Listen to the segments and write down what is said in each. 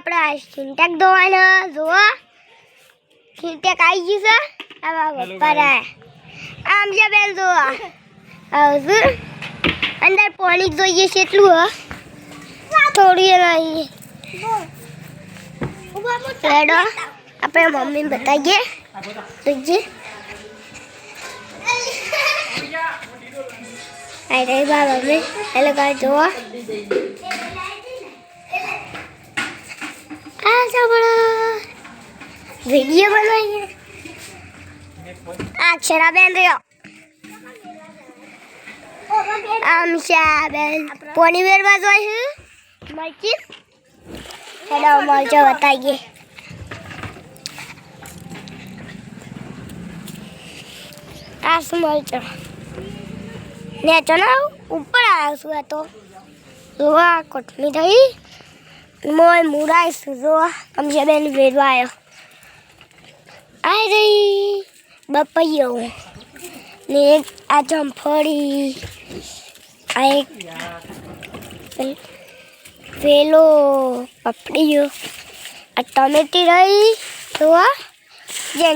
આપણે આ સિંટેક ધોવાના જુઓ સિંટેક આવી ગયું છે આવા પરા આમ જે બેન જુઓ આવશું અંદર પાણી જોઈએ છે એટલું થોડી નહીં લેડો આપણે મમ્મી બતાવીએ જોઈએ અરે બા મમ્મી એ લોકો જુઓ આ સાંભળો વિડીયો બનાવીએ અક્ષરાબેન રહ્યો બેન પોની વેરવા જોઈએ મરચી હેડો મરચો બતાવીએ આ શું મરચો ને ચલો ઉપર આવ્યો છું આ તો જોવા કોથમી થઈ મોય મુરાઈશું જોવા અમજે બેન વેરવા આવ્યો આ રહી બપૈયો ને આ જમફળી આ એક પેલો પપડીયો આ ટમેટી રહી જોવા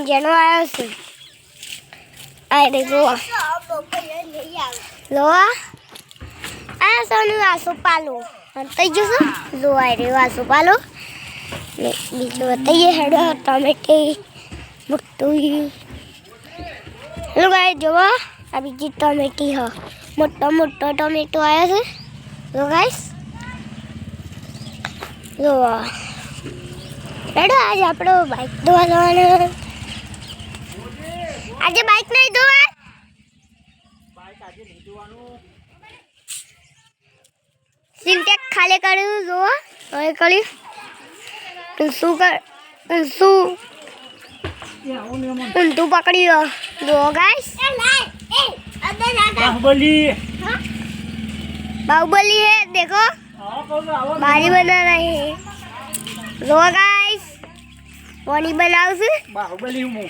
જેનો આવ્યો છે આ રે જોવા જોવા આ સોનું આસુ પાલો થઈ જશે જોવા રે આસુ પાલો ને બીજું બતાવીએ હેડો ટમેટી મોટું હેલો ગાય જોવા આ બીજી ટમેટી હ મોટો ટમેટો આવ્યો છે જો ગાઈસ જોવા હેડો આજે આપણો બાઇક ધોવા જવાનું આજે બાઇક નહીં ધોવા સિંટેક ખાલી કર્યું જોવા હવે કર્યું શું ઊંધું પકડ્યો જો ગાઈસ बाहुबली है देखो बारी बना रहे हैं रो गाइस पानी बनाओ से बाहुबली हूँ